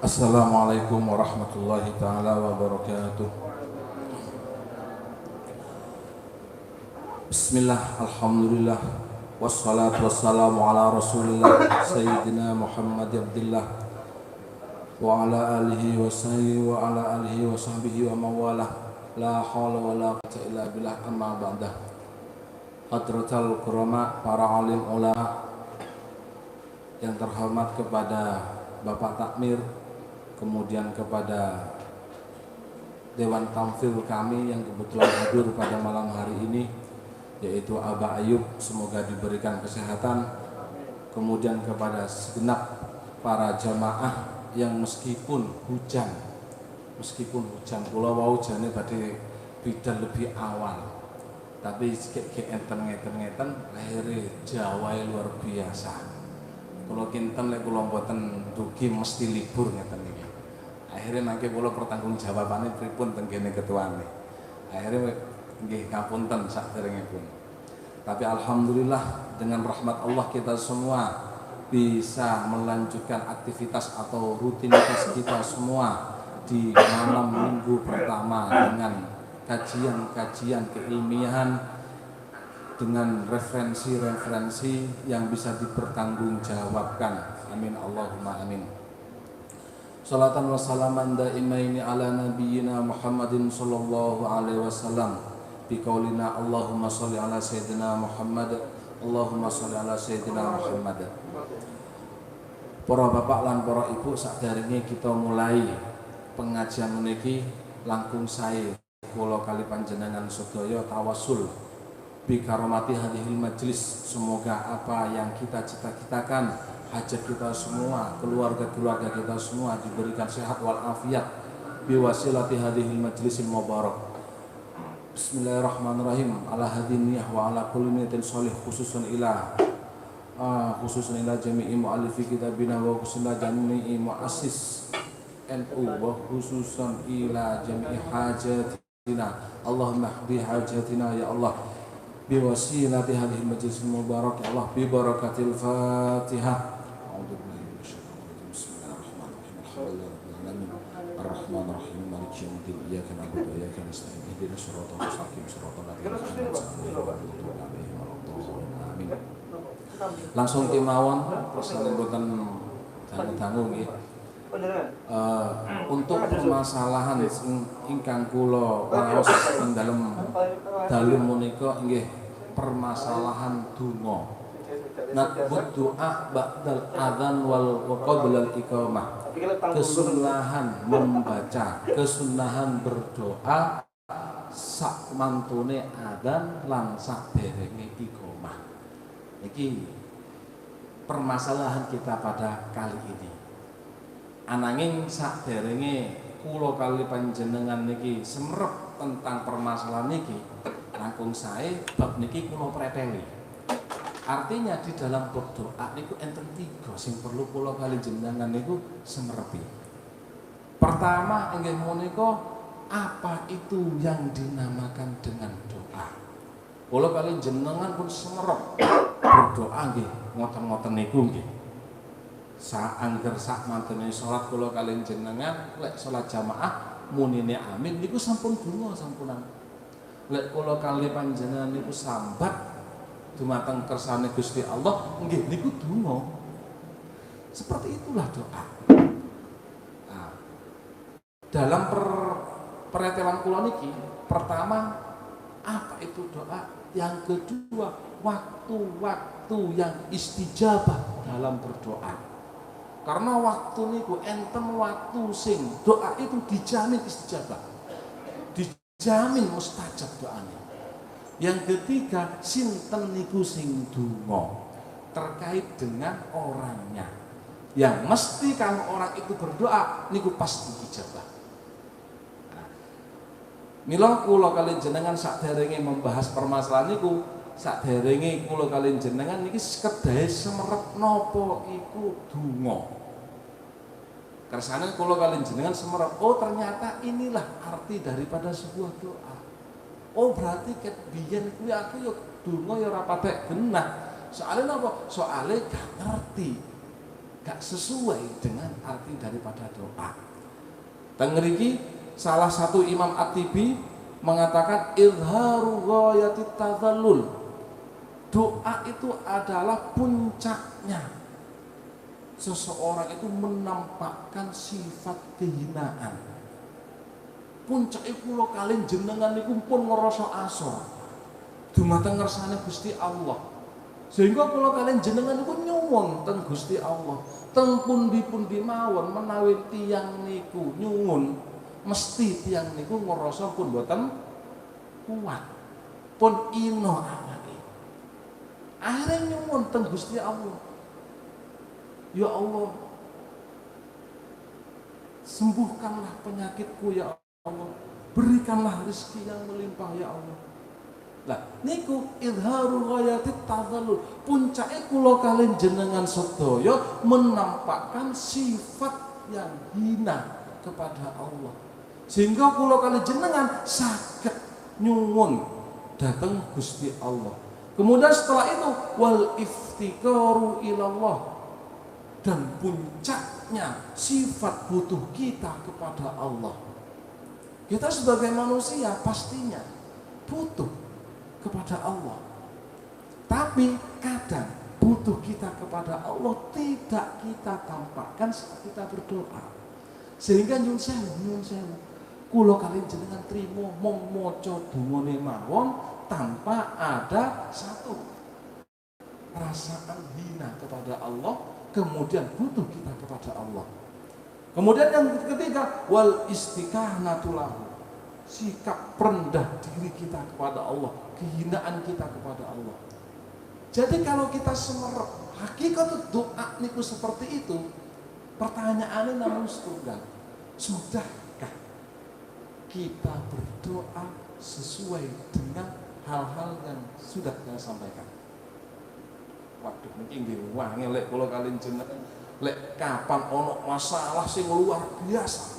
Assalamualaikum warahmatullahi ta'ala wabarakatuh. Bismillah, alhamdulillah, wassalatu wassalamu ala rasulillah Sayyidina Muhammad Abdillah wa ala alihi wa sahbihi wa ala alihi wa sahbihi wa mawalah. La hawla wa la quwwata illa billah, amma ba'dah. Hadratul kurama, para alim ulama yang terhormat, kepada Bapak Takmir, kemudian kepada Dewan Tamfil kami yang kebetulan hadir pada malam hari ini, yaitu Abah Ayub, semoga diberikan kesehatan. Kemudian kepada segenap para jamaah yang meskipun hujan kula wau jane badhe bidal lebih awal, tapi kayak enten akhirnya Jawa luar biasa. Kalau kinten lek kula mboten dugi mesti libur ngeten iki. Akhire mangke kula pertanggungjawabane pripun teng kene ketuane. Akhire nggih ngapunten saderengipun. Tapi alhamdulillah dengan rahmat Allah kita semua bisa melanjutkan aktivitas atau rutinitas kita semua di malam minggu pertama dengan kajian-kajian keilmiahan, dengan referensi-referensi yang bisa dipertanggungjawabkan. Amin Allahumma amin. Salatan wa salaman daimaini ala nabiyyina Muhammadin sallallahu alaihi wasallam biqaulina Allahumma sholli ala sayyidina Muhammad, Allahumma sholli ala sayyidina Muhammad. Para bapak lan para ibu, saderenge kita mulai pengajian meniki langkung sae kula kali panjenengan sedaya tawasul bi karomati hadhil majlis. Semoga apa yang kita cita-citakan, hajat kita semua, keluarga-keluarga kita semua diberikan sehat wal afiat bi wasilati hadhil majlisil mubarak. Bismillahirrahmanirrahim. Ala hadiniyah wa ala kulli niyatin sholih khususun ila jami'i mu'allifi kitabina wa khususan jami'i mu'assis NU wa khususan ila jami'i hajatina. Allahumma hdi hajatina ya Allah biwasilati hadhil majlis mubarak ya Allah bi barakatil Fatihah. A'udzubillahi minasyaitonir rajim. Bismillahirrahmanirrahim. Alhamdulillahirabbil alamin. Arrahmanirrahim. Maliki yaumiddin. Iyyaka na'budu wa iyyaka nasta'in. Ihdinas siratal mustaqim. Siratal ladzina an'amta 'alaihim. Amin. Langsung kemawon pesan mboten dangu-dangu nggih. Untuk permasalahan ingkang kula waos ing dalem menika nggih permasalahan donga. Naqbud doa ba'dal adzan wal qabla al iqamah. Kesunahan membaca, kesunahan berdoa sak mantune adzan lan saderenge iqamah. Iki permasalahan kita pada kali ini. Ananging saderenge kula kali panjenengan niki semerep tentang permasalahan niki, langkung sae bab niki kula preteli. Artinya di dalam berdoa niku enten tiga sing perlu kula kali jenengan niku semerepi. Pertama inggih menika, apa itu yang dinamakan dengan doa? Kula kali jenengan pun semerep berdoa nggih ngoten-ngoten niku nggih. Saangger sak mantene salat kula kaliyan jenengan lek salat jamaah munine amin niku sampun donga sampunan. Lek kula kali panjenengan niku sambat dumateng kersane Gusti Allah nggih niku donga. Seperti itulah doa. Nah, dalam peretelan kula niki, pertama apa itu doa? Yang kedua, waktu-waktu yang istijabah dalam berdoa. Karena waktu niku enten waktu sing doa itu dijamin istijabah, dijamin mustajab doanya. Yang ketiga, sinten niku sing donga, terkait dengan orangnya. Yang mesti kalau orang itu berdoa niku pasti dijabah. Mila kula kaliyan jenengan saderenge membahas permasalahan niku, saderenge kula kaliyan jenengan niki sekedhai semerep napa iku donga. Kersane kula kaliyan jenengan semerep, oh ternyata inilah arti daripada sebuah doa. Oh berarti ket biyen kuwi aku yo donga yo ora patek genah. Soale napa? Soale gak ngerti gak sesuai dengan arti daripada doa. Tengeriki salah satu Imam At-Tibi mengatakan izharu ghayatit tadzallul. Doa itu adalah puncaknya seseorang itu menampakkan sifat kehinaan. Puncake kula kalih jenengan niku pun ngrasa asor dumateng ngersane Gusti Allah. Sehingga kula kalih jenengan niku nyuwun teng Gusti Allah, teng pundi-pundi mawon menawi tiyang niku nyuwun, mesti tiyang niku ngrasa pun boten kuat, pun ino awake. Akhirnya nyuwun teng Gusti Allah, ya Allah, sembuhkanlah penyakitku ya Allah, berikanlah rezeki yang melimpah ya Allah. Lah niku izharul ghayatit tadzallul, puncake kula kalih jenengan sedaya menampakkan sifat yang hina kepada Allah, sehingga kula kalih jenengan saged nyuwun dhateng Gusti Allah. Kemudian setelah itu wal iftikaru ilallah, dan puncaknya sifat butuh kita kepada Allah. Kita sebagai manusia pastinya butuh kepada Allah, tapi kadang butuh kita kepada Allah tidak kita tampakkan saat kita berdoa. Sehingga nyun sewu kula kalih jenengan trimo mong maca dungane mawon tanpa ada satu perasaan hina kepada Allah, kemudian butuh kita kepada Allah. Kemudian yang ketiga wal istiqanatu lahu, sikap rendah diri kita kepada Allah, kehinaan kita kepada Allah. Jadi kalau kita semerep hakikat doa niku seperti itu, pertanyaannya namun setunggal, sudahkah kita berdoa sesuai dengan hal-hal yang sudah saya sampaikan? Waduh, mungkin diwangi lek kula kalih jenengan lek kapan ono masalah sing luar biasa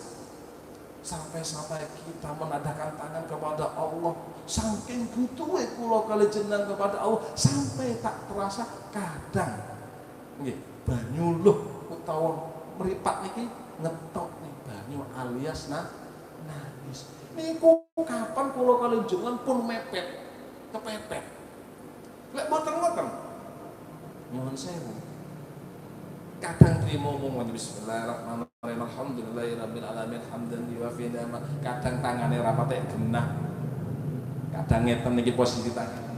sampai-sampai kita menadahkan tangan kepada Allah, saking butuhe kula kalih jenengan kepada Allah sampai tak terasa kadang nggih banyu luh utawa mripat niki ngetok nih banyu alias nangis. Niku kapan kula kalih jenengan pun mepet kepepet. Lek boten ngoten nyuwun sewu. Kadang trimo ngomong bismillahirrahmanirrahim alhamdulillahirabbil alamin hamdan yuwafi ni'mah. Kadang tangane ra patek genah. Kadang ngeten niki posisi tangan.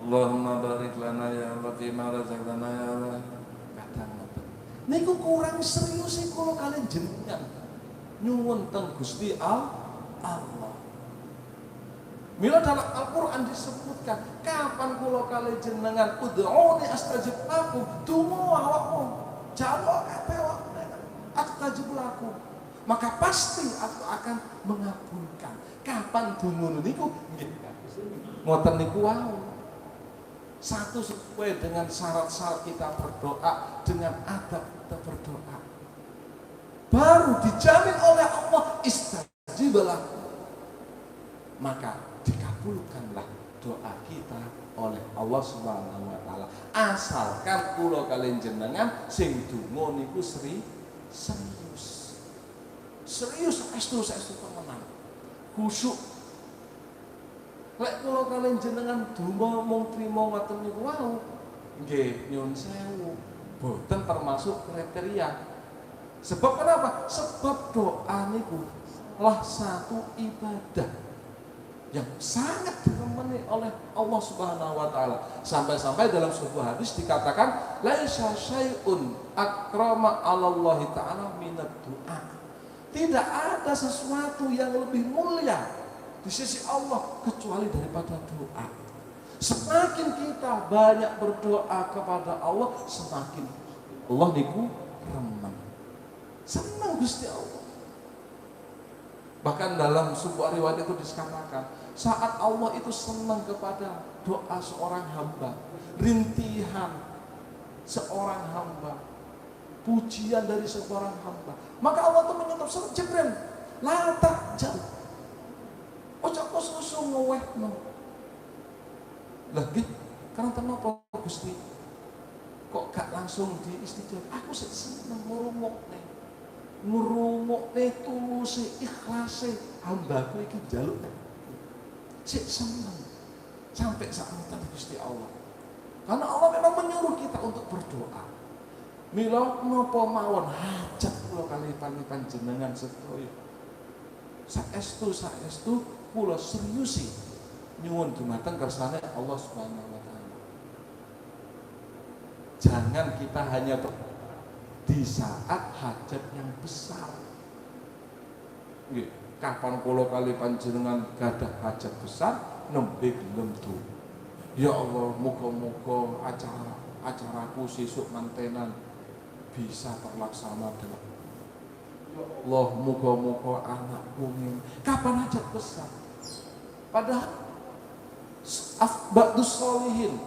Allahumma barik lana ya Allah fi ma razaqtana ya Allah. Kadang ngoten. Niku kurang serius kula kalih jenengan nyuwun teng Gusti Allah. Mila dalam Al-Quran disebutkan kapan kula kalih jenengan ud'uni astajib lakum, donga awakmu jawab kabeh awakmu astajib lakum, maka pasti aku akan mengabulkan. Kapan donga niku nggih ngoten niku wau. Satu sesuai dengan syarat-syarat kita berdoa, dengan adab kita berdoa, baru dijamin oleh Allah istajib lakum, maka dikabulkanlah doa kita oleh Allah Subhanahu wa taala. Asalkan kula kalih jenengan sing donga niku serius. Serius saestu temenan. Khusyuk. Lek kula kalih jenengan donga mung trimo ngoten niku wau, nggih nyuwun sewu, boten termasuk kriteria. Sebab kenapa? Sebab doa niku lah satu ibadah yang sangat diremeni oleh Allah Subhanahu wa taala. Sampai-sampai dalam sebuah hadis dikatakan laisa syai'un akrama 'alallahi ta'ala minad du'a. Tidak ada sesuatu yang lebih mulia di sisi Allah kecuali daripada doa. Semakin kita banyak berdoa kepada Allah, semakin Allah niku remen. Senang Gusti Allah. Bahkan dalam sebuah riwayat itu dikatakan saat Allah itu senang kepada doa seorang hamba, rintihan seorang hamba, pujian dari seorang hamba, maka Allah itu menyuruh suruh Jibril, la ta'jal, ojo kok susu ngowehno. Lagi karena kenapa Gusti? kok gak langsung diistijabah. Aku seneng ngrungokne tuluse ikhlase hambaku iki njaluk. Sik seneng sampai saat ini Gusti Allah. Karena Allah memang menyuruh kita untuk berdoa. Mila napa mawon hajat kula kalih panjenengan sedaya. Saestu kula seriusi nyuwun dumateng kersane Allah Subhanahu wa taala. Jangan kita hanya di saat hajat yang besar. Nggih, kapan kula kalih panjenengan gadah hajat besar nembe gelem tu. Ya Allah, muga-muga acaraku sesuk mantenan bisa terlaksana dengan ya Allah, muga-muga anakku ini kapan hajat besar. Padahal afbadus solihin,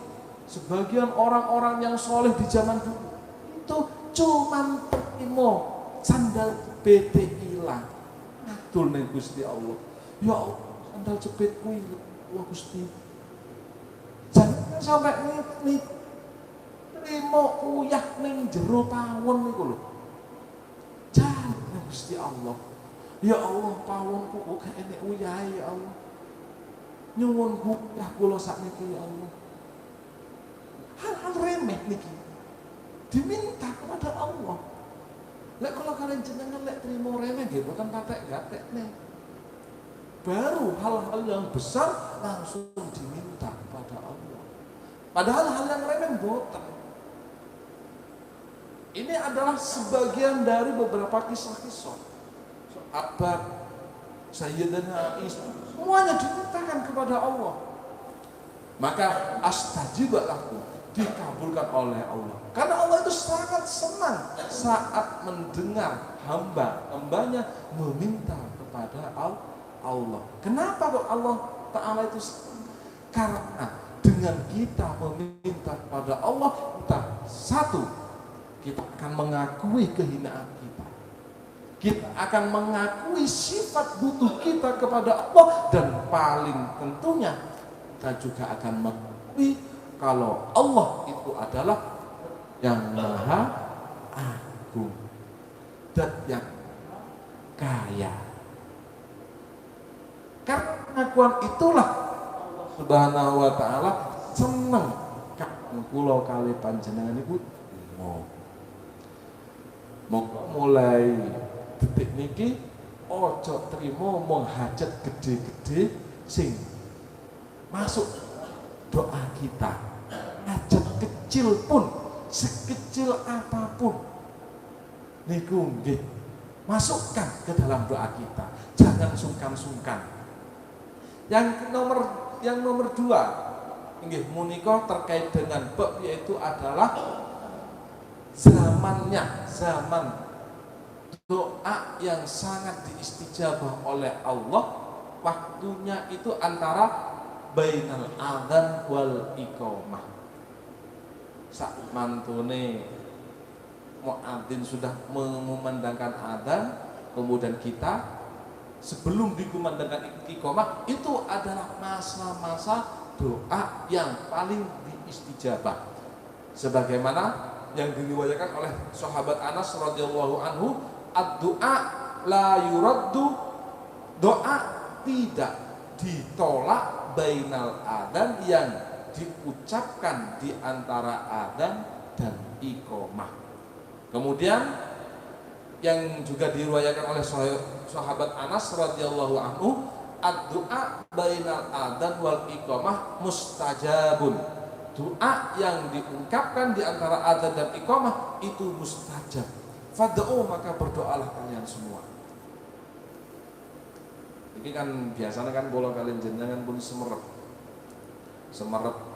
sebagian orang-orang yang soleh di zaman dulu itu cuman terima sandal jepit hilang. Ngatur nih Gusti Allah. Ya Allah, sandal jepitku hilang. Ya Gusti, jangan sampai nih terima uyah ning jero pawon niku lho. Jangan Gusti Allah. Ya Allah, pawonku kok gak enek uyah ya Allah. Nyuwun uyah kula sakniki ya Allah. Hal-hal remeh niki diminta kepada Allah. Lek kalau kalian jenengan lek trimo remeh nggih boten patek-gatek nih. Baru hal-hal yang besar langsung diminta kepada Allah. Padahal hal yang remeh boten. Ini adalah sebagian dari beberapa kisah-kisah sahabat Sayyidina Isa, semuanya dimintakan kepada Allah. Maka astajib lakum, dikabulkan oleh Allah. Karena Allah itu sangat senang saat mendengar hambanya meminta kepada Allah. Kenapa kok Allah Ta'ala itu senang? Karena dengan kita meminta kepada Allah, kita akan mengakui kehinaan kita. Kita akan mengakui sifat butuh kita kepada Allah. Dan paling tentunya kita juga akan mengakui kalau Allah itu adalah yang maha agung dan yang kaya. Karena pengakuan itulah Allah Subhanahu wa taala seneng kula kali panjenengan iku monggo mulai detik niki ojo trimo mung hajat gede-gede sing masuk doa kita. Hajat kecil pun, sekecil apapun niku nggih masukkan ke dalam doa kita. Jangan sungkan-sungkan. Yang nomor 2 nggih menika terkait dengan bab yaitu adalah zaman doa yang sangat diistijabah oleh Allah. Waktunya itu antara bainal adzan wal iqamah. Sak mantune muadzin sudah mengumandangkan adzan, kemudian kita sebelum dikumandangkan iqamah, itu adalah masa-masa doa yang paling diistijabah. Sebagaimana yang diriwayatkan oleh sahabat Anas radhiyallahu anhu, ad-du'a la yuraddu, doa tidak ditolak bainal adzan, yang diucapkan di antara adzan dan iqamah. Kemudian yang juga diriwayatkan oleh sahabat Anas radhiyallahu anhu, ad-du'a bainal adzan wal iqamah mustajabun. Doa yang diungkapkan di antara adzan dan iqamah itu mustajab. Fad'u, maka berdoalah kalian semua. Ini kan biasanya kan kalau kalian jenengan pun semerep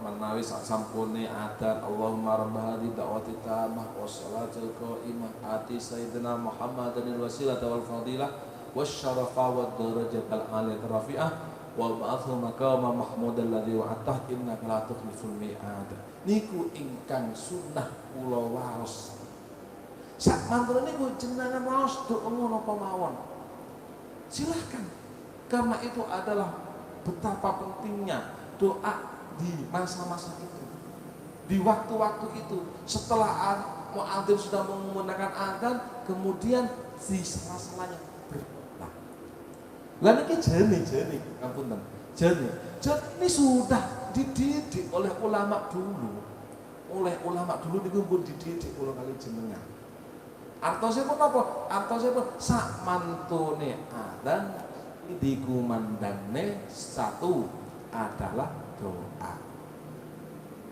menawi sak sampune adzan, Allahumma rabb hadhihi da'wati tammah wassalatul qa'imah ati sayyidina Muhammadin wasilata wal fadilah wasyarafa wad darajatal aliyah rafi'ah wa ba'athu maqama mahmudan alladzi wa'atah innaka la tukhliful mi'ad. Niku ingkang sunnah kula waos. Sak mantune niku jenengan waos doa napa mawon. Silahkan. Karena itu adalah betapa pentingnya doa di masa-masa itu. Di waktu-waktu itu setelah muadzin sudah mengumandangkan adzan, kemudian di sela-selanya berdoa. Lah niki jene ngapunten. Jene ini sudah dididik oleh ulama dulu. Oleh ulama dulu niku pun dididik kula kali jenengan. Artosipun apa? Artosipun sak mantune adzan dikumandangane satu adalah doa.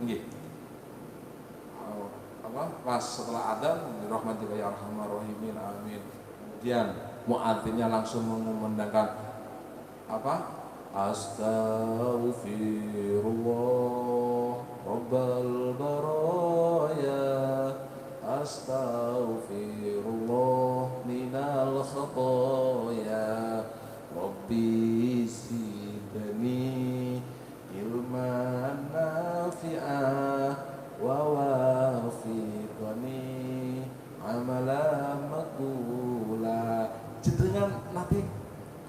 Nggih. Pas setelah adzan rahmatika ya arhamar rahimin amin. Kemudian muadzinnya langsung mengumandangkan apa? Astaghfirullah rabbal baraya, astaghfirullah minal khataya, rabbi zidni ilman nafi'ah wa wafiqani amala makula. Jenengan nanti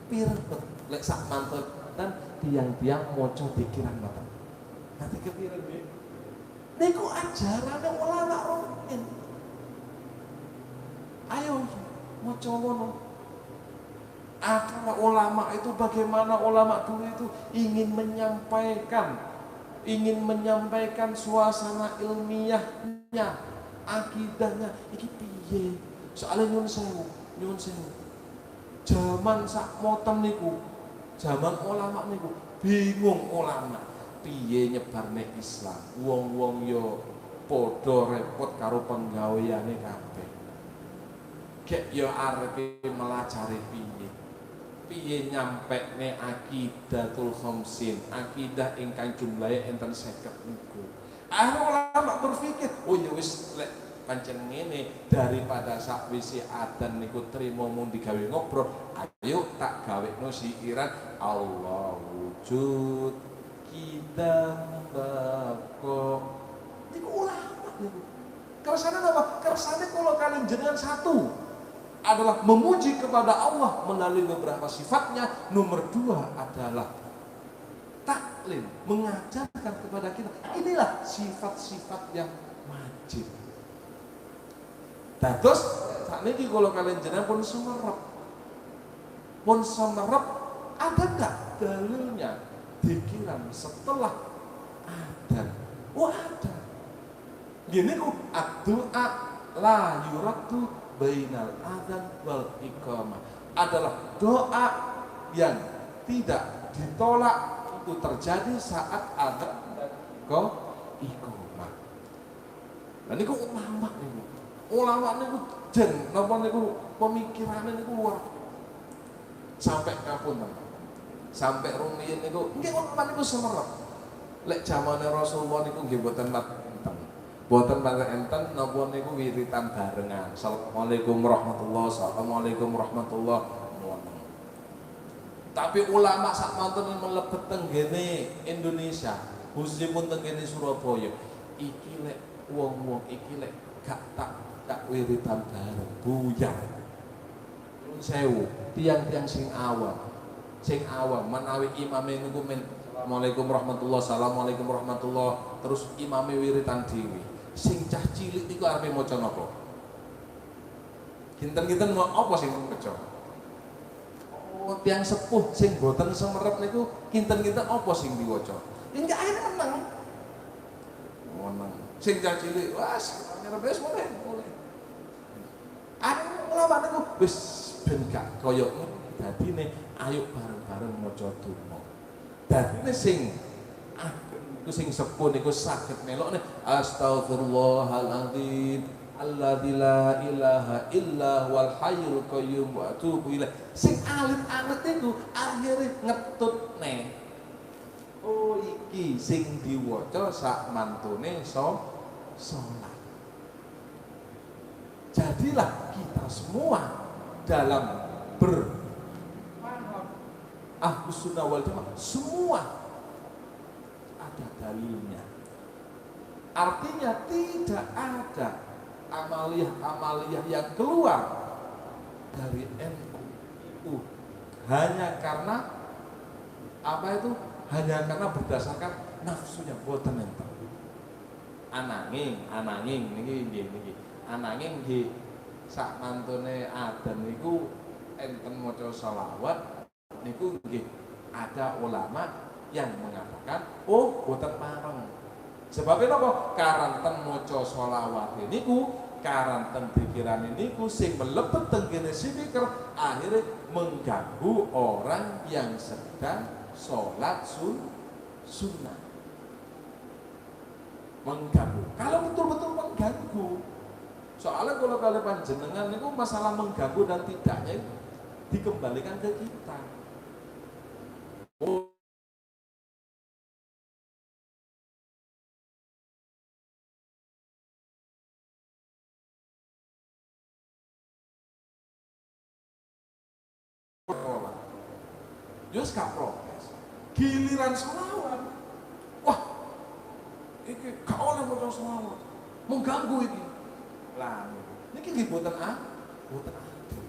pirebet lek sak mantep dan tiang-tiang maca pikiran mboten. Nanti kepiren nggih? Niku ajarane ulama rutin. Ayo maca ngono. Akal ulama itu bagaimana ulama dulu itu ingin menyampaikan suasana ilmiahnya, akidahnya iki piye. Soale nyun sewu. Zaman sak moten niku, zaman ulama niku bingung ulama piye nyebarne Islam. Wong-wong yo padha repot karo penggaweane kabeh. Gek yo arepe melajari piye nyampekne akidatul khamsin, akidah ingkang jumlahe enten 50 niku. Ulama berpikir, oh ya wis lek pancen ngene daripada sakwise adzan niku trimo mung digawe ngobrol, ayo tak gawekno siiran Allah wujud kita bako. Niku ulama niku. Kersane apa? Kersane kula kalian jenengan satu adalah memuji kepada Allah melalui beberapa sifatnya. Nomor 2 adalah taklim, mengajarkan kepada kita. Inilah sifat-sifat yang wajib. Terus saat ini kalau kalian jenengan pun sumerep, ada enggak dalilnya pikiran setelah adzan? Oh ada. Gini ku ad-du'a la yuraddu bainal adzan wal iqamah, adalah doa yang tidak ditolak itu terjadi saat adzan dan iqamah. Nah niku ulama niku jen napa niku pemikirane niku luar sampai kapunten. Sampai rumiyin niku nggih ulama niku semerep. Lek zamane Rasulullah niku nggih boten boten enten napa niku wiritan barengan. Assalamualaikum warahmatullahi. Tapi ulama sak manten mlebet tenggene Indonesia, khususipun tenggene Surabaya, iki lek wong-wong iki lek gak wiritan bareng buyar. Nuwun sewu, tiang-tiang sing awam menawi imame niku men Assalamualaikum warahmatullahi, terus imame wiritan dhewe. Sing cah cilik niku arepe maca napa? Kinten-kinten mau apa sing maca? Oh, tiang sepuh sing boten semerep niku kinten-kinten apa sing diwaca? Enggak ae meneng. Sing cah cilik wes wis mulai. Ulama niku wis ben gak kaya dadine ayo bareng-bareng maca donga. Dadine sing iku sing sepuh niku saged melokne astaghfirullahaladzim alladzi la ilaha illa wal hayyul qayyum wa atubu ilaih. Sing alit-alit niku akhire ngetutne. Oh iki sing diwaca sak mantune salat. Jadilah kita semua dalam Ahlus Sunnah wal Jamaah semua ada dalilnya. Artinya tidak ada amaliyah yang keluar dari NU itu hanya karena apa itu? Hanya karena berdasarkan nafsunya, boten enten. Ananging niki ananging nggih sak mantune adzan niku enten maca selawat niku nggih ada ulama yang mengatakan boten pareng. Sebabnya napa? Karanten maca selawat niku karanten pikiran niku sing melebet teng kene speaker akhirnya mengganggu orang yang sedang sholat sunnah. Mengganggu. Kalau betul-betul mengganggu, soalnya kalau kalian panjenengan itu masalah mengganggu dan tidaknya dikembalikan ke kita. Oh, Yus gak protes. Giliran sholawat, wah, ini gak oleh maca sholawat, mengganggu ini. Lah, ini boten boten adil.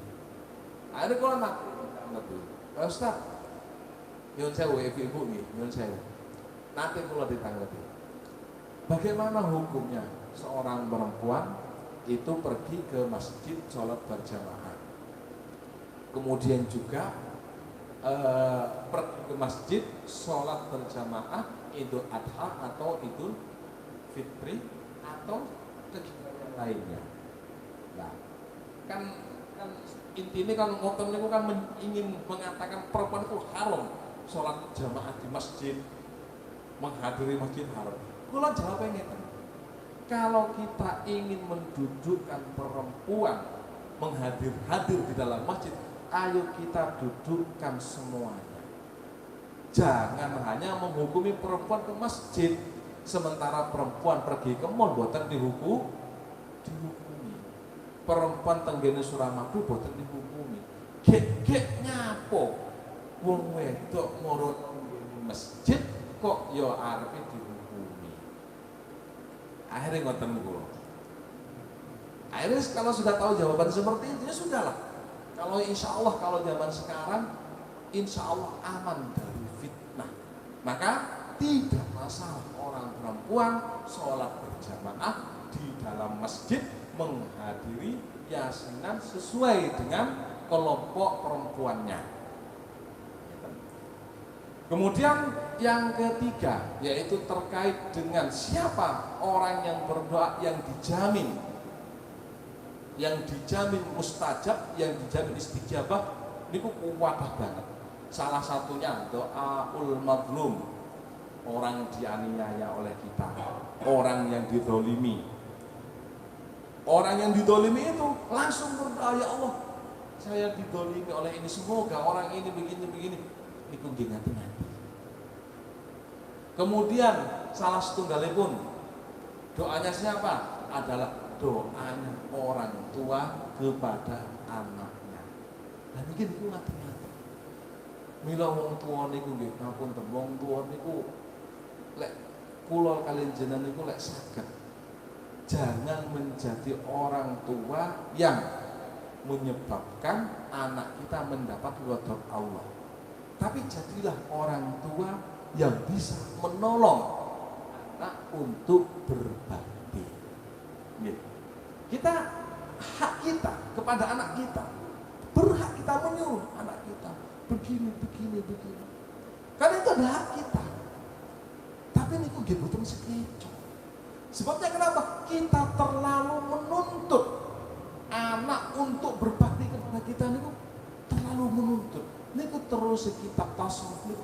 Akhirnya kalau nak, Ustaz, nyun sewu ibu nih, nyun sewu. Nanti kalau ditanggapi, bagaimana hukumnya seorang perempuan itu pergi ke masjid sholat berjamaah, kemudian juga pergi ke masjid sholat berjamaah Idul Adha atau Idul Fitri atau kegiatan lainnya. Nah, kan intinya kan ngoten niku kan ingin mengatakan perempuan itu haram sholat jamaah di masjid, menghadiri masjid haram. Kula jawabnya ngeten. Kalau kita ingin mendudukkan perempuan hadir di dalam masjid, ayo kita dudukkan semuanya. Jangan hanya menghukumi perempuan ke masjid, sementara perempuan pergi ke mall boten dihukumi. Perempuan tenggene Suramadu boten dihukumi. Gek nyapo wong wedok moro masjid kok ya arepe dihukumi. Akhirnya ngoten kula. Akhirnya kalau sudah tahu jawaban seperti itu ya sudahlah. Kalau insya Allah kalau zaman sekarang insya Allah aman dari fitnah, maka tidak masalah orang perempuan sholat berjamaah di dalam masjid menghadiri yasinan sesuai dengan kelompok perempuannya. Kemudian yang ketiga yaitu terkait dengan siapa orang yang berdoa yang dijamin mustajab, yang dijamin istijabah, niku kuwatah banget. Salah satunya doaul mazlum, orang dianiaya oleh kita, orang yang didolimi. Orang yang didolimi itu langsung berdoa, ya Allah, saya didolimi oleh ini, semoga orang ini begini. Niku nggih ngati-ngati. Kemudian salah setunggalipun doanya siapa? Adalah doanya orang tua kepada anaknya. Dan iki niku ngati-ngati. Mila wong tuwa niku nggih ngapunten, wong tuwa niku lek kula kaliyan jenengan niku lek saged jangan menjadi orang tua yang menyebabkan anak kita mendapat ghadab Allah. Tapi jadilah orang tua yang bisa menolong anak untuk berbakti. Kita hak kita kepada anak kita, berhak kita menyuruh anak kita begini. Karena itu adalah hak kita. Tapi ini kok boten sekeco. Sebabnya kenapa? Kita terlalu menuntut anak untuk berbakti kepada kita niku, terlalu menuntut. Niku terus kitab tasawuf niku.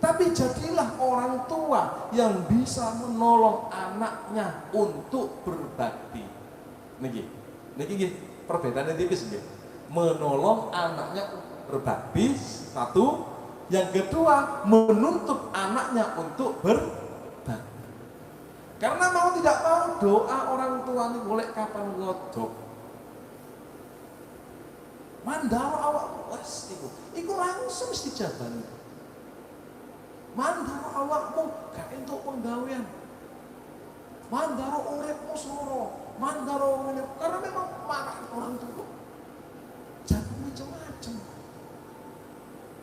Tapi jadilah orang tua yang bisa menolong anaknya untuk berbakti. Niki perbedaannya tipis nggih. Menolong anaknya berbakti satu, yang kedua menuntut anaknya untuk berbakti. Karena mau tidak mau doa orang tua ini boleh kapan godok. Mandaro awakmu wes iku langsung istijabah. Mandaro awakmu gak entuk penggawean. Mandaro uripmu soro, mandaro ngene. Karena memang marah orang tua. Jangan macam-macam.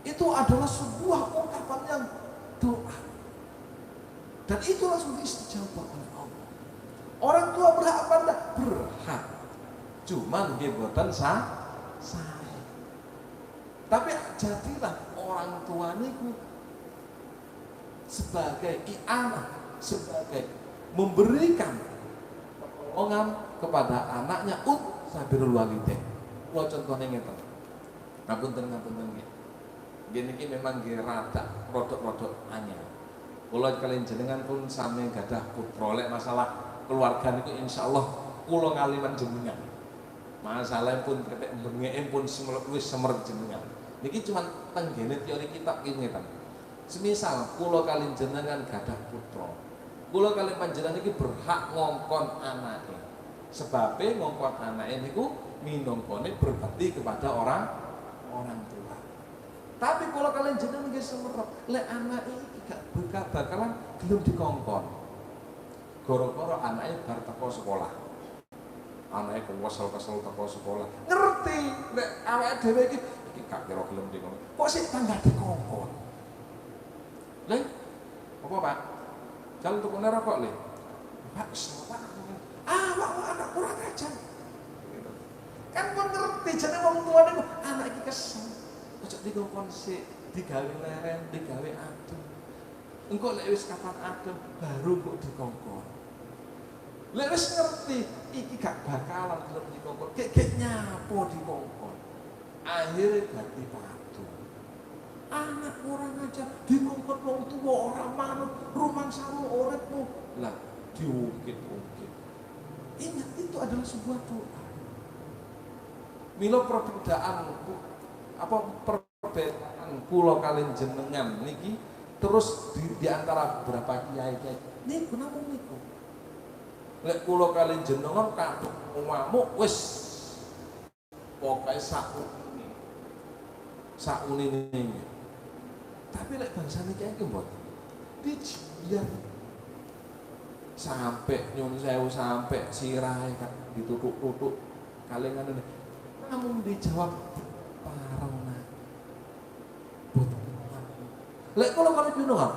Itu adalah sebuah ungkapan yang doa. Dan itu langsung diistijabah oleh Allah. Orang tua berhak apa enggak? Berhak. Cuman nggih boten sah. Tapi jadilah orang tua niku sebagai i'anah, sebagai memberikan pertolongan kepada anaknya sabirul walidain. Kula contone ngeten. Ngapunten nggih. Gini iki memang nggih rada rodok-rodok anyar. Kula kalian jenengan pun sami gadah putra. Lek masalah keluarga niku insyaallah kula ngaliman jenengan. Masalah pun ketek bengeke pun wis semer jenengan. Niki cuma tenggene teori kitab iki ngeten. Semisal kula kalian jenengan gadah putra. Kula kalian panjenengan iki berhak ngongkon anake. Sebabe ngongkon anake niku minangkane berbakti kepada orang tua. Tapi kalau kalian jenengan nggih semerep, lek anake iki gak bakalan gelem dikongkon. Gara-gara anake bar teko sekolah. Anake kesel-kesel teko sekolah. Ngerti lek awake dhewe iki gak kira gelem dikongkon. Kok sik tambah dikongkon? Lha apa Pak? Jalan tuku rokok le. Pak, Pak. Pak anak kurang ajar. Kan pun ngerti jenenge wong tuwa niku anak iki kesel. Ojo dikongkon sik, digawe leren, digawe adem. Engko lek wis kapan adem baru kok dikongkon. Lek wis ngerti iki gak bakalan gelem dikongkon, gek nyapo dikongkon. Akhire dadi padu. Anak orang aja dikongkon wong tuwa ora manut, rumangsamu uripmu. Lah diungkit-ungkit. Ingat itu adalah sebuah doa. Mila perbedaan kula kalian jenengan niki terus di antara beberapa kiai niku namung niku. Lek kula kalian jenengan kadung ngamuk wis pokoke sakune ini. Tapi lek bangsane kiai ki mboten. Dijian sampai nyun sewu sampai sirahe kan ditutuk-tutuk kalengane namun dijawab parona. Lek kalau jenengan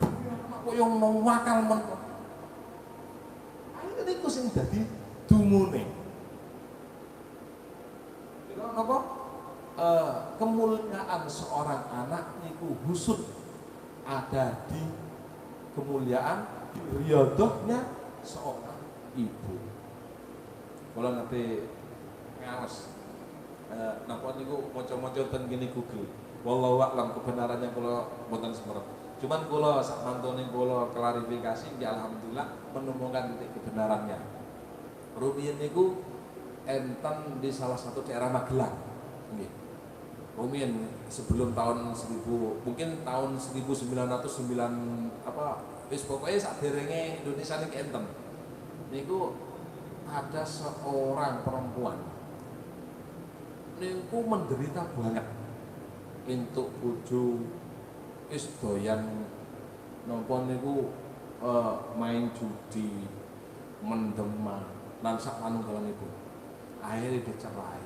kok yang wakal men. Ayo niku sing dadi dumune. Napa? Kemuliaan seorang anak niku husud ada di kemuliaan riyadhahnya seorang ibu. Kalau nanti ngawas napa niku maca-maca ten gini Google. Wallahu a'lam kebenarannya kula mboten semerep. Cuman kula sak mantune kula klarifikasi ya alhamdulillah menemukan titik kebenarannya. Rumiyin niku enten di salah satu daerah Magelang. Nggih. Rumiyin sebelum tahun 1000 mungkin tahun 1909 wis pokoknya saderenge Indonesia niki enten. Niku ada seorang perempuan niku menderita banget entuk bojo wis doyan napa niku main judi, mendeman lan sak manunggalanipun. Akhirnya dicerai.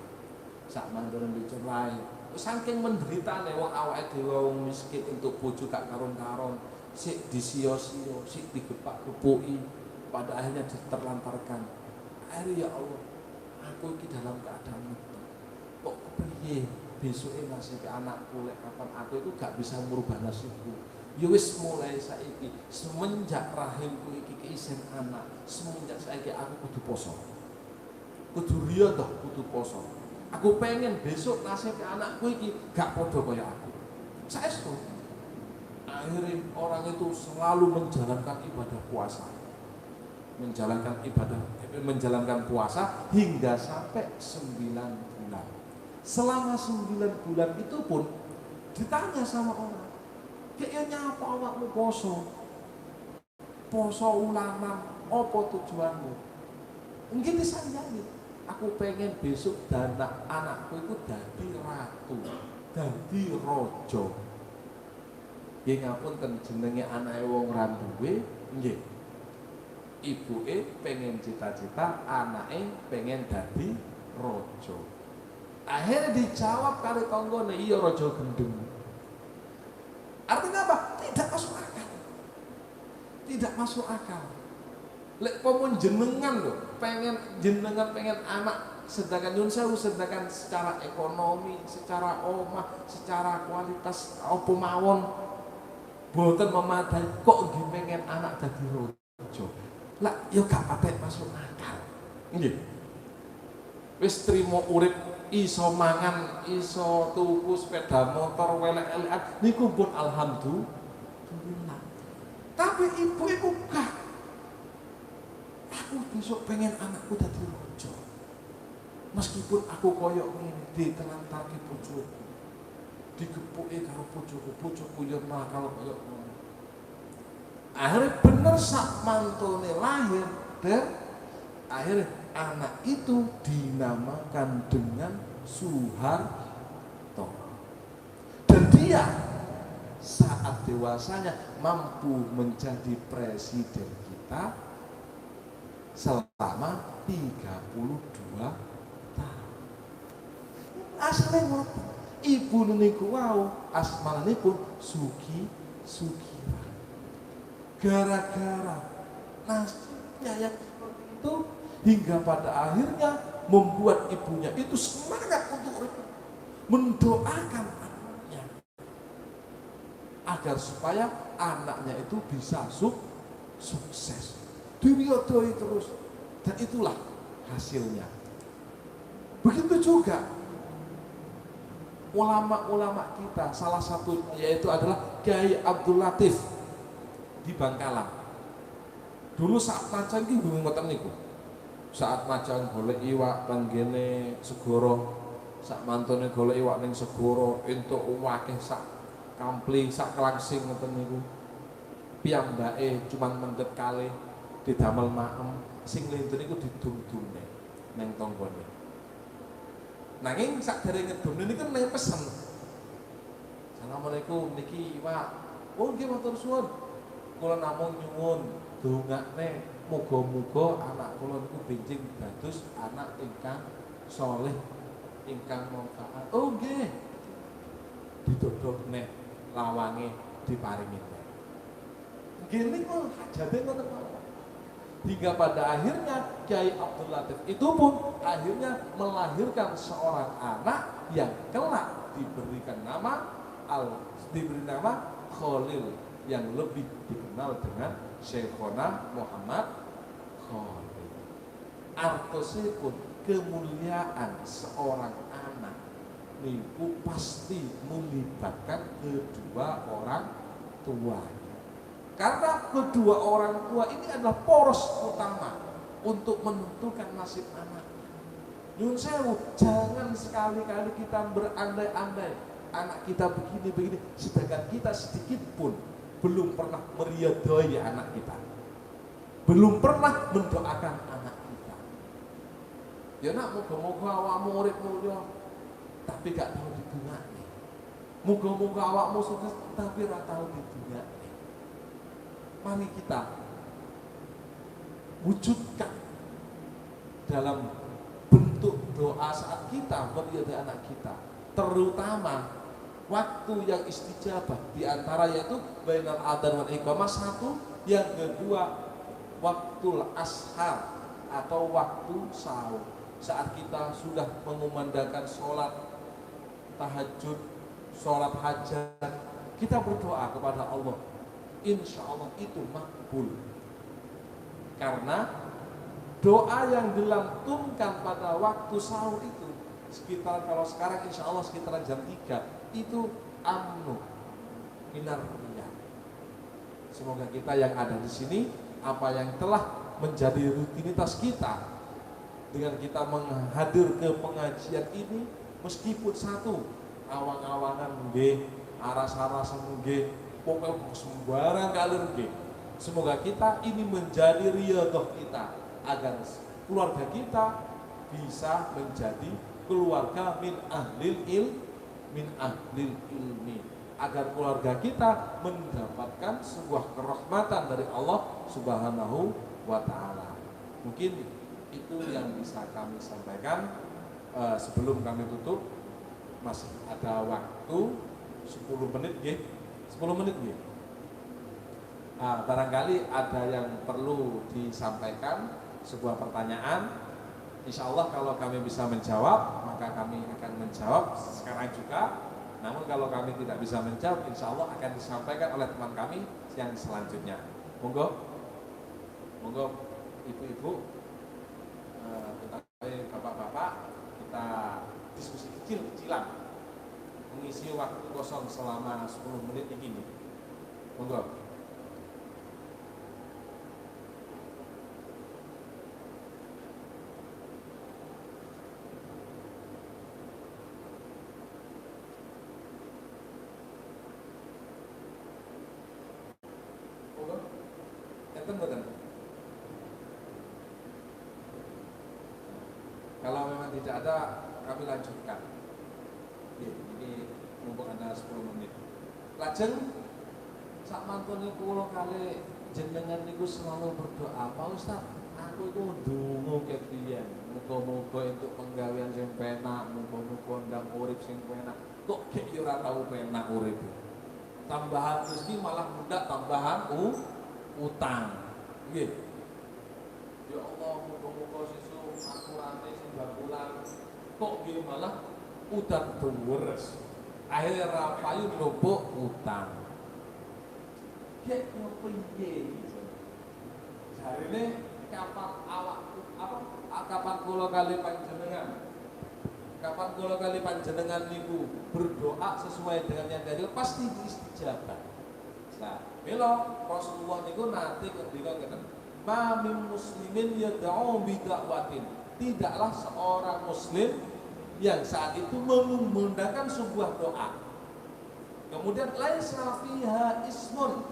Sak manunggalan dicerai. Saking menderitane wong awake dhewe wong miskin entuk bojo gak karon-karon, sik disio-sio, sik digepak-gepuki, pada akhirnya diterlantarkan. Akhirnya ya Allah, aku iki dalam keadaan itu. Kok kepriye besok nasib anakku lek kapan aku itu gak bisa merubah nasibku. Ya wis mulai saiki semenjak rahimku iki keisen anak, semenjak saiki aku kudu poso. Kudu riyadhah, kudu poso. Aku pengen besok nasib anakku iki gak padha kaya aku. Saestu. Akhirnya orang itu selalu menjalankan ibadah puasa. Menjalankan puasa hingga sampai 9 bulan. Selama 9 bulan itu pun ditanya sama orang, kayaknya nyapa awakmu poso ulangan, apa tujuanmu? Mungkin disanjani, aku pengen besok dana anakku itu dadi ratu, dadi raja. Nggih ngapunten jenenge anake wong ra duwe, nggih. Ibuke pengen cita-cita, anake pengen dadi raja. Akhirnya dijawab karo tanggane, iya raja gendeng. Artinya apa? Tidak masuk akal. masuk akal. Lek pomo jenengan lho, jenengan pengen anak, sedangkan nyun sewu, sedangkan secara ekonomi, secara omah, secara kualitas apa mawon boten memadai, kok nggih pengen anak dadi raja. Lah ya gak patek masuk akal. Nggih. Wis trimo urip iso mangan, iso tuku sepeda motor welek-elekan niku pun alhamdulillah. Tapi ibu iku gak. Aku besok pengen anakku dadi raja. Meskipun aku koyok ngene ditelantarke bojoku. Digepuke karo bojoku yo nakal koyok ngono. Akhirnya bener sak mantune lahir dan akhirnya anak itu dinamakan dengan Soeharto. Dan dia saat dewasanya mampu menjadi presiden kita selama 32 tahun. Asale ngoten. Ibu niku wau asmanipun Sukira. Gara-gara nasibnya yang seperti itu hingga pada akhirnya membuat ibunya itu semangat untuk mendoakan anaknya agar supaya anaknya itu bisa sukses. Diridhoi terus, dan itulah hasilnya. Begitu juga ulama-ulama kita, salah satu yaitu adalah Kyai Abdul Latif di Bangkalan. Dulu saat macan ki gunung ngoten niku. Saat macan golek iwak panggene segoro, sak mantune golek iwak ning segoro entuk akeh sak kampli, sak kelangsing ngoten niku. Piyambake cuman mendhet kalih didamel maem, sing lintu niku didum-dumne neng tanggane. Nanging sakderenge ngedumne niku neng pesen. Assalamualaikum niki Pak. Oh nggih matur suwun. Kula namung nyuwun dongakne muga-muga anak kula niku benjing dados anak ingkang saleh, ingkang manfaat. Oh nggih. Didodhokne lawange diparingi. Nggih niku hajate ngoten mawon. Hingga pada akhirnya Kyai Abdul Latif itu pun akhirnya melahirkan seorang anak yang kelak diberi nama Khalil, yang lebih dikenal dengan Syekhona Muhammad Khalil. Artosipun kemuliaan seorang anak niku pasti melibatkan kedua orang tua. Karena kedua orang tua ini adalah poros utama untuk menentukan nasib anak. Nyun sewu, jangan sekali-kali kita berandai-andai anak kita begini-begini, sedangkan kita sedikit pun belum pernah meriadoi anak kita, belum pernah mendoakan anak kita. Ya nak, moga-moga awakmu urip mulya, tapi gak tahu dibungakne. Moga-moga awakmu sukses, tapi ora tahu dibungakne. Mari kita wujudkan dalam bentuk doa saat kita meriadai anak kita, terutama waktu yang istijabah, di antara yaitu bainal adzan wal iqamah satu, yang kedua waktu ashar atau waktu sahur, saat kita sudah mengumandangkan sholat tahajud, sholat hajat, kita berdoa kepada Allah. Insya Allah itu makbul, karena doa yang dilantunkan pada waktu sahur itu sekitar, kalau sekarang insya Allah sekitar jam 3 itu amnu minar riyah. Semoga kita yang ada di sini, apa yang telah menjadi rutinitas kita dengan kita menghadir ke pengajian ini, meskipun satu awang-awangan nggih, aras-arasan nggih, pokoknya sembarang kalir nggih. Semoga kita ini menjadi riyadhah kita, agar keluarga kita bisa menjadi keluarga min ahlil ilmi, agar keluarga kita mendapatkan sebuah kerahmatan dari Allah Subhanahu wa ta'ala. Mungkin itu yang bisa kami sampaikan. Sebelum kami tutup, masih ada waktu 10 menit nggih. 10 menit nggih. Barangkali ada yang perlu disampaikan, sebuah pertanyaan. Insya Allah kalau kami bisa menjawab, maka kami akan menjawab sekarang juga. Namun kalau kami tidak bisa menjawab, insya Allah akan disampaikan oleh teman kami yang selanjutnya. Monggo, monggo ibu-ibu, bapak-bapak, kita diskusi kecil-kecilan mengisi waktu kosong selama 10 menit ini. Monggo. Betul. Kalau memang tidak ada, kami lanjutkan. Ini mumpung ada 10 menit. Lajeng sak mantune kula kali jenengan niku selalu berdoa, Pak Ustaz, aku iku ndonga kepiye? Muga-muga entuk penggawean sing penak, muga-muga ndang urip sing penak. Kok gek yo ora tau penak urip. Tambahan rezeki malah mundak tambahan utang. Nggih. Ya Allah, muga-muga sesuk aturane sing bakulan kok nggih malah udan deres. Akhire ra payu numpuk utang. Gek piye? Jarine kapan kapan kula kali panjenengan? Kapan kula kali panjenengan niku berdoa sesuai dengan yang tadi pasti diistijabah. Nah, mila Rasulullah niku nate ngendika ngeten, "Ma min muslimin yad'u bi da'watin." Tidaklah seorang muslim yang saat itu mengumandangkan sebuah doa. Kemudian laisa fiha ismun,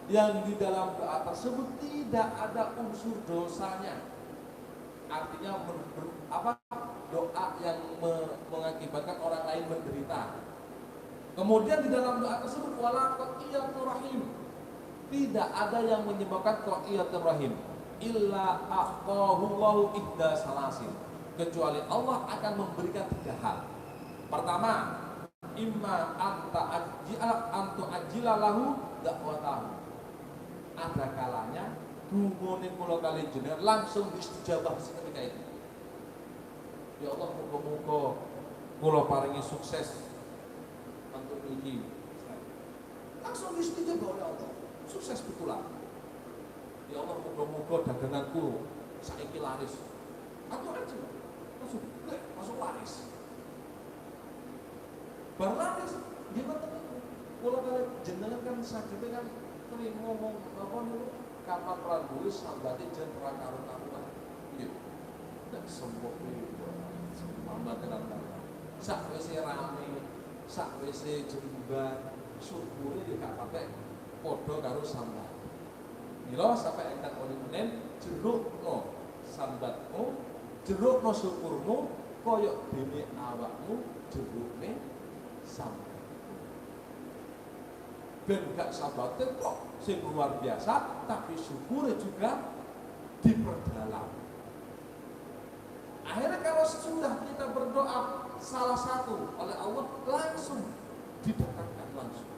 yang di dalam doa tersebut tidak ada unsur dosanya. Artinya doa yang mengakibatkan orang lain menderita. Kemudian di dalam doa tersebut wala qa'iyatur rahim, tidak ada yang menyebabkan qa'iyatur rahim illa aqahullahu ihda salasin, kecuali Allah akan memberikan 3 hal. Pertama, imma antu ajila lahu da'watahu, ada kalanya dungane kula kali jenengan langsung diistijabah seketika itu. Ya Allah, muga-muga kula paringi sukses untuk ini, langsung diistijabah oleh Allah, sukses betulan. Ya Allah, muga-muga daganganku saiki laris. Aku aja langsung laris. Bar laris, gimana itu? Kula kali jenengan kan saged kan ngomong apa niku, kapan rambulis sambate jen ora karo-karuan. Nggih. Nek sembuh iki tambah tenan. Sak wis rame, sak wis jembar, syukure gak patek padha karo sambat. Mila sampai engkang menen jerukno sambatmu, jerukno syukurmu kaya dene awakmu jerukne sambat. Ben gak sambate kok sing luar biasa, tapi syukure juga diperdalam. Akhirnya kalau sudah kita berdoa salah satu oleh Allah, langsung didatangkan langsung.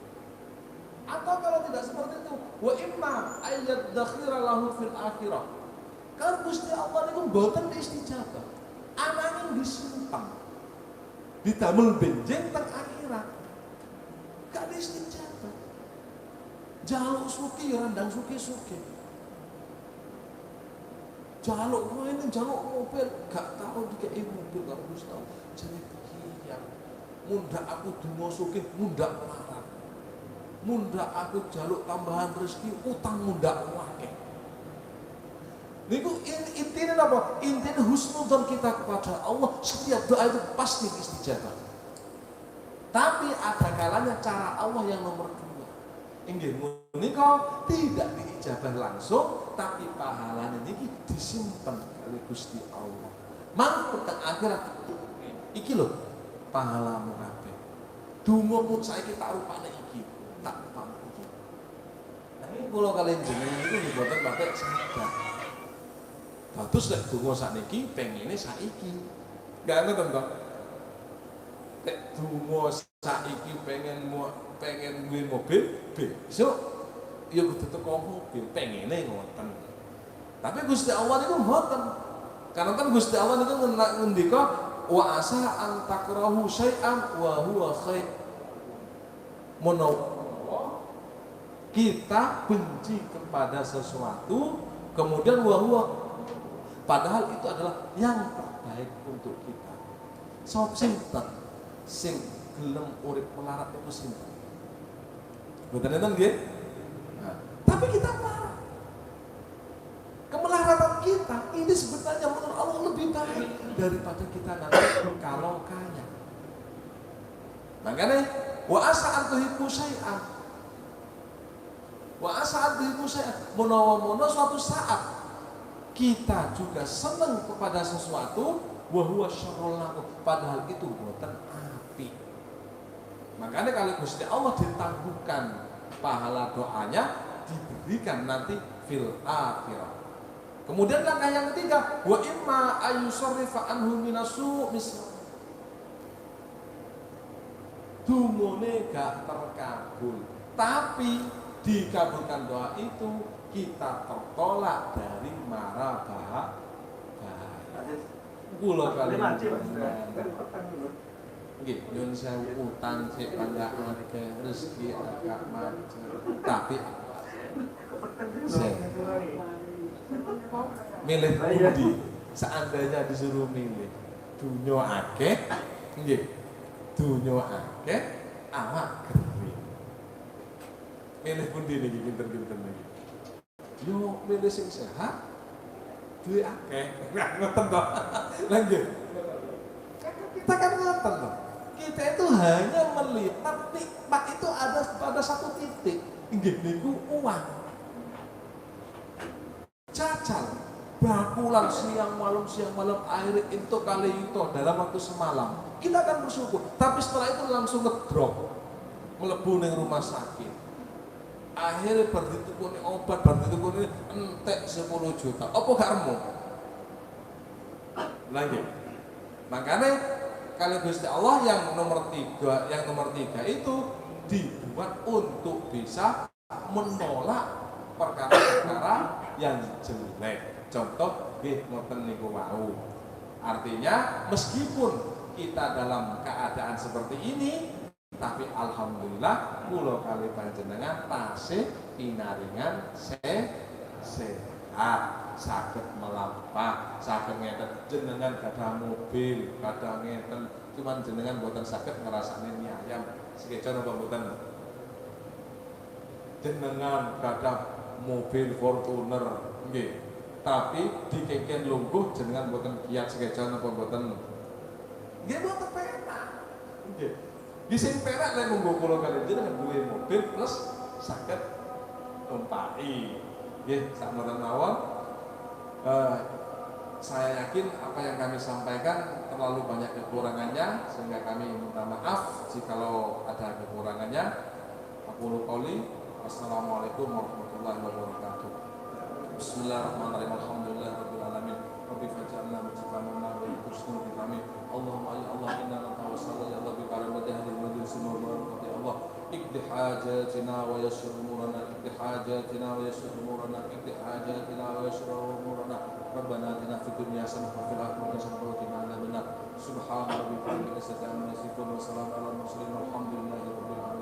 Atau kalau tidak seperti itu, wa imma ayyad dakhira lahu fil akhirah, kalau Gusti Allah niku mboten istijabah, ananging disimpan didamel benjing teng akhirat, gak istijabah. Jaluk suki randang suki-suki, jaluk ini jaluk mobil gak tahu dikei mobil karo Gusti Allah. Jadi pikiran mundak aku donga sugih mundak melarat, mundak aku jaluk tambahan rezeki utang mundak akeh. Niku intinya apa? Intinya husnudzon kita kepada Allah, setiap doa itu pasti istijabah. Tapi ada kalanya cara Allah yang nomor 2. Inggih menika tidak diijabah langsung, tapi pahalanya niki disimpan oleh Gusti Allah. Mangko teng akhirat iki lho pahalamu kabeh. Dongamu saiki tak rupane iki, tak pampu iki. Nah iki kula kalian jenengan niku mboten pakai sadar. Dados nek donga sakniki pengine saiki. Gak ngoten to. Nek donga saiki pengen duwe mobil, besok ya kudu teko mobil, pengene ngoten. Tapi Gusti Allah niku mboten. Karena kan Gusti Allah niku ngendika wa asa an takrahu syai'an wa huwa khair. Kita benci kepada sesuatu kemudian wa huwa padahal itu adalah yang terbaik untuk kita. Sop sinten sing gelem urip melarat itu sinten? Mboten enten nggih? Nah, tapi kita melarang. Kemelaratan kita ini sebenarnya menurut Allah lebih baik daripada kita nanti kalau kaya. Makanya wa asa an tuhibbu syai'an. Wa asa an tuhibbu syai'an. Menawa-menawa suatu saat kita juga senang kepada sesuatu wa huwa syarrul lakum, padahal itu boten apik. Makanya kalau Gusti Allah ditangguhkan pahala doanya diberikan nanti fil akhirah. Kemudian langkah yang ketiga, wa imma ayyusarrifa anhu minasu misal dungone gak terkabul, tapi dikabulkan doa itu kita tertolak dari mara bahaya. Kula kali nggih nyun sewu utang sik panggak akeh rezeki agak macet tapi milih pundi seandainya disuruh milih dunya akeh nggih dunya akeh awak kering milih pundi niki pinter-pinter niki yo milih sing sehat duwe akeh ngoten to lha nggih kita kan ngoten to kita itu hanya melihat nikmat itu ada pada satu titik nggih niku uang cacal bakulan siang malam air itu kali itu dalam waktu semalam kita akan bersyukur tapi setelah itu langsung ngedrop mlebu ning rumah sakit akhirnya berditukuni obat berditukuni entek 10 juta apa gak remo lagi makanya kalau Gusti Allah yang nomor 3 itu dibuat untuk bisa menolak perkara-perkara yang jelek. Contoh nggih ngoten niku wau. Artinya meskipun kita dalam keadaan seperti ini tapi alhamdulillah kula kali panjenengan tasih pinaringan sehat, saged melampah, saged ngeten jenengan gadah mobil, gadah ngeten cuman jenengan boten saged ngrasani mie ayam sekeca napa boten? Jenengan gadah mobil Fortuner nggih tapi dikengken lungguh jenengan boten kiat sekeca napa boten? Nggih boten penak nggih bisa penak lek monggo kula kali jenengan duwe mobil plus saged numpai nggih sakmenawa mawon saya yakin apa yang kami sampaikan terlalu banyak kekurangannya sehingga kami minta maaf jikalau ada kekurangannya. Aku qouli wassalamualaikum warahmatullahi wabarakatuh. Bismillahirrahmanirrahim. Alhamdulillahirabbil alamin. Rabbi faj'alna mujibana wa husnul kitamin. Allahumma ya Allah inna natawassalu ya Rabbi karimati hadil majlis mubarak ya Allah. Iqdi hajatina wa yassir umurana iqdi hajatina wa yassir umurana iqdi hajatina wa yassir umurana. Rabbana atina fid dunya hasanah wa fil akhirati hasanah wa qina adzabannar. Subhana rabbika rabbil izzati amma yasifun wa salamun alal mursalin walhamdulillahi rabbil alamin.